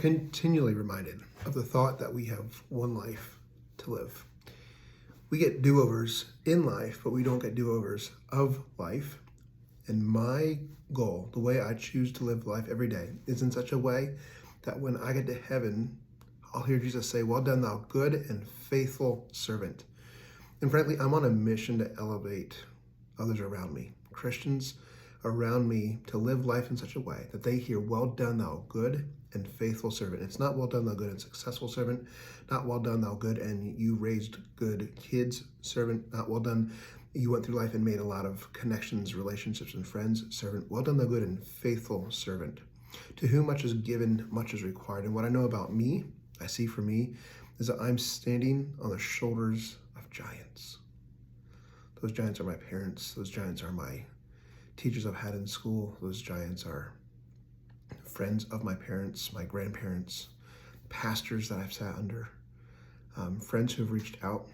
continually reminded of the thought that we have one life to live. We get do-overs in life, but we don't get do-overs of life. And my goal, the way I choose to live life every day, is in such a way that when I get to heaven, I'll hear Jesus say, "Well done, thou good and faithful servant." And frankly, I'm on a mission to elevate others around me, Christians around me, to live life in such a way that they hear, "Well done, thou good and faithful servant." It's not "Well done, thou good and successful servant," not "Well done, thou good and you raised good kids servant," not "Well done, you went through life and made a lot of connections, relationships, and friends servant." "Well done, thou good and faithful servant. To whom much is given, much is required." And what I know about me, I see for me, is that I'm standing on the shoulders of giants. Those giants are my parents. Those giants are my teachers I've had in school. Those giants are friends of my parents, my grandparents, pastors that I've sat under, friends who have reached out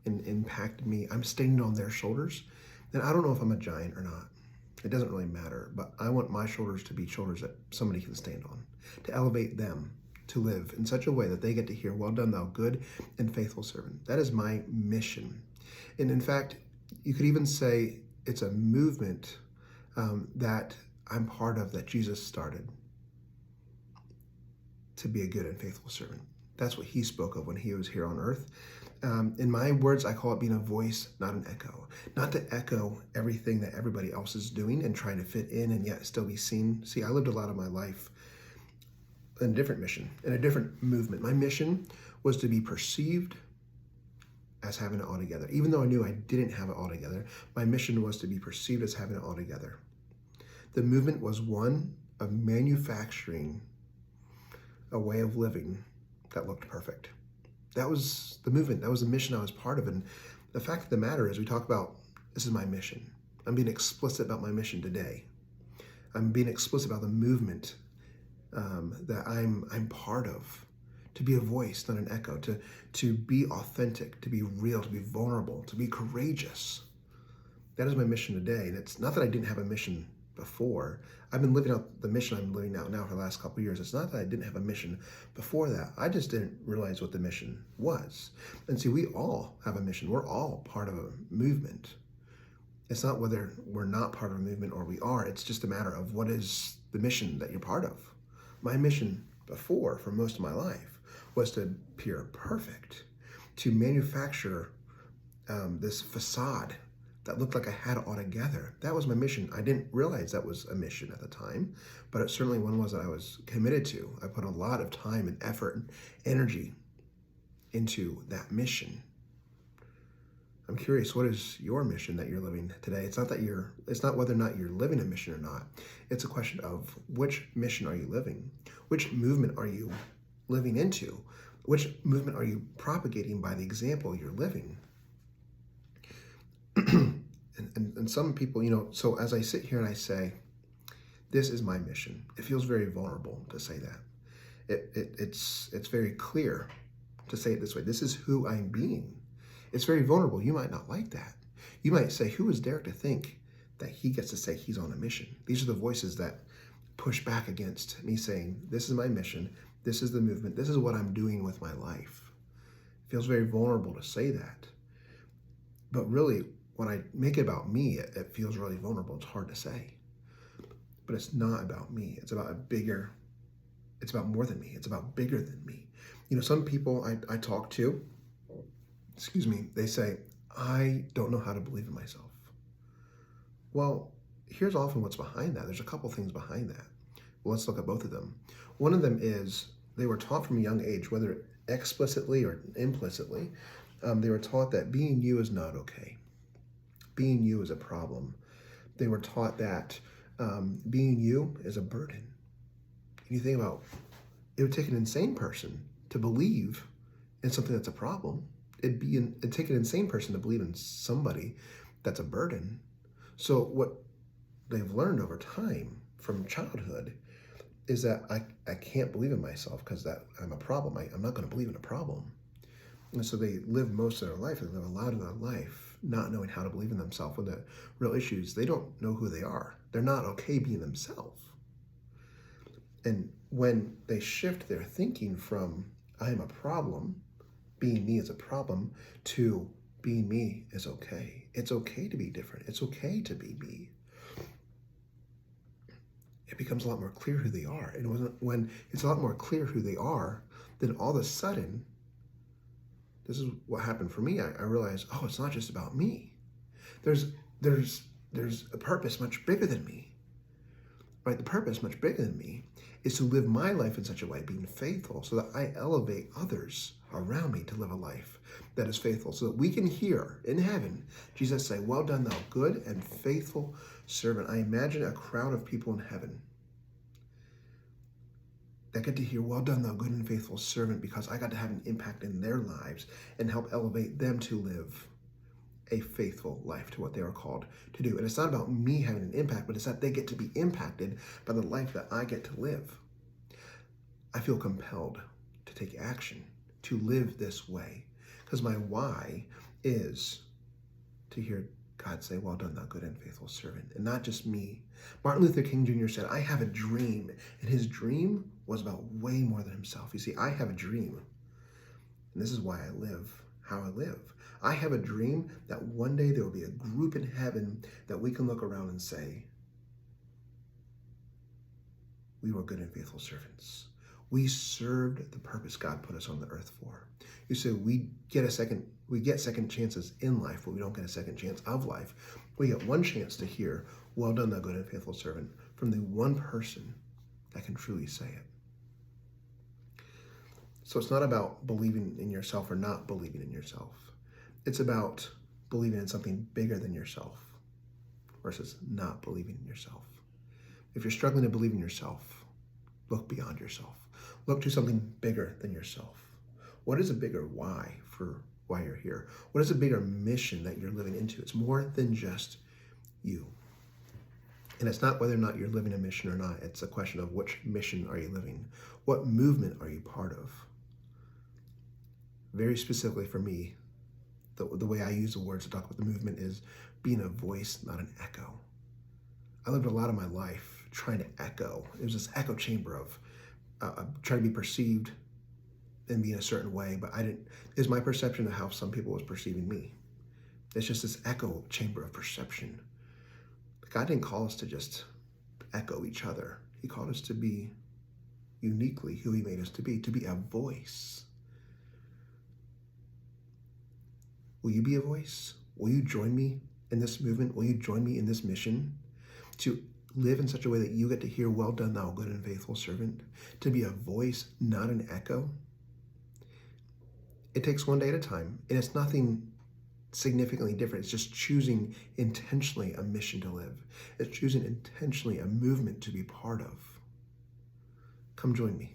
and impacted me. I'm standing on their shoulders, and I don't know if I'm a giant or not. It doesn't really matter, but I want my shoulders to be shoulders that somebody can stand on, to elevate them to live in such a way that they get to hear, "Well done, thou good and faithful servant." That is my mission. And in fact, you could even say it's a movement that I'm part of, that Jesus started, to be a good and faithful servant. That's what he spoke of when he was here on earth. In my words, I call it being a voice, not an echo. Not to echo everything that everybody else is doing and trying to fit in and yet still be seen. See, I lived a lot of my life in a different mission, in a different movement. My mission was to be perceived as having it all together. Even though I knew I didn't have it all together, my mission was to be perceived as having it all together. The movement was one of manufacturing a way of living that looked perfect. That was the movement. That was the mission I was part of. And the fact of the matter is, we talk about, this is my mission. I'm being explicit about my mission today. I'm being explicit about the movement that I'm part of. To be a voice, not an echo. To be authentic, to be real, to be vulnerable, to be courageous. That is my mission today. And it's not that I didn't have a mission before. I've been living out the mission I'm living out now for the last couple of years. It's not that I didn't have a mission before that. I just didn't realize what the mission was. And see, we all have a mission. We're all part of a movement. It's not whether we're not part of a movement or we are. It's just a matter of what is the mission that you're part of. My mission before, for most of my life, was to appear perfect, to manufacture this facade that looked like I had it all together. That was my mission. I didn't realize that was a mission at the time, but it certainly one was that I was committed to. I put a lot of time and effort and energy into that mission. I'm curious, what is your mission that you're living today? It's not whether or not you're living a mission or not. It's a question of, which mission are you living? Which movement are you living into? Which movement are you propagating by the example you're living? and some people, so as I sit here and I say, this is my mission, it feels very vulnerable to say that. It's very clear to say it this way. This is who I'm being. It's very vulnerable. You might not like that. You might say, who is Derek to think that he gets to say he's on a mission? These are the voices that push back against me saying, this is my mission, this is the movement, this is what I'm doing with my life. It feels very vulnerable to say that. But really, when I make it about me, it feels really vulnerable. It's hard to say. But it's not about me. It's about it's about more than me. It's about bigger than me. Some people I talk to, they say, I don't know how to believe in myself. Well, here's often what's behind that. There's a couple things behind that. Well, let's look at both of them. One of them is they were taught from a young age, whether explicitly or implicitly, they were taught that being you is not okay. Being you is a problem. They were taught that being you is a burden. And you think about, it would take an insane person to believe in something that's a problem. It'd take an insane person to believe in somebody that's a burden. So what they've learned over time from childhood is that I can't believe in myself because that I'm a problem. I'm not going to believe in a problem. And so they live most of their life, they live a lot of their life not knowing how to believe in themselves. When the real issue is they don't know who they are. They're not okay being themselves. And when they shift their thinking from I am a problem, being me is a problem, to being me is okay. It's okay to be different. It's okay to be me. It becomes a lot more clear who they are. And when it's a lot more clear who they are, then all of a sudden, this is what happened for me. I realized, oh, it's not just about me. There's a purpose much bigger than me. Right? The purpose much bigger than me is to live my life in such a way, being faithful, so that I elevate others around me to live a life that is faithful, so that we can hear in heaven Jesus say, well done, thou good and faithful servant. I imagine a crowd of people in heaven that get to hear, well done, thou good and faithful servant, because I got to have an impact in their lives and help elevate them to live a faithful life to what they are called to do. And it's not about me having an impact, but it's that they get to be impacted by the life that I get to live. I feel compelled to take action, to live this way, because my why is to hear God say, well done, thou good and faithful servant, and not just me. Martin Luther King Jr. said, I have a dream, and his dream was about way more than himself. You see, I have a dream, and this is why I live how I live. I have a dream that one day there will be a group in heaven that we can look around and say, we were good and faithful servants. We served the purpose God put us on the earth for. You say we get second chances in life, but we don't get a second chance of life. We get one chance to hear, well done, thou good and faithful servant, from the one person that can truly say it. So it's not about believing in yourself or not believing in yourself. It's about believing in something bigger than yourself versus not believing in yourself. If you're struggling to believe in yourself, look beyond yourself. Look to something bigger than yourself. What is a bigger why for why you're here? What is a bigger mission that you're living into? It's more than just you. And it's not whether or not you're living a mission or not. It's a question of which mission are you living? What movement are you part of? Very specifically for me, the way I use the words to talk about the movement is being a voice, not an echo. I lived a lot of my life trying to echo. It was this echo chamber of trying to be perceived and be in a certain way, but is my perception of how some people was perceiving me. It's just this echo chamber of perception. God didn't call us to just echo each other. He called us to be uniquely who he made us to be a voice. Will you be a voice? Will you join me in this movement? Will you join me in this mission to live in such a way that you get to hear, well done, thou good and faithful servant, to be a voice, not an echo? It takes one day at a time, and it's nothing significantly different. It's just choosing intentionally a mission to live. It's choosing intentionally a movement to be part of. Come join me.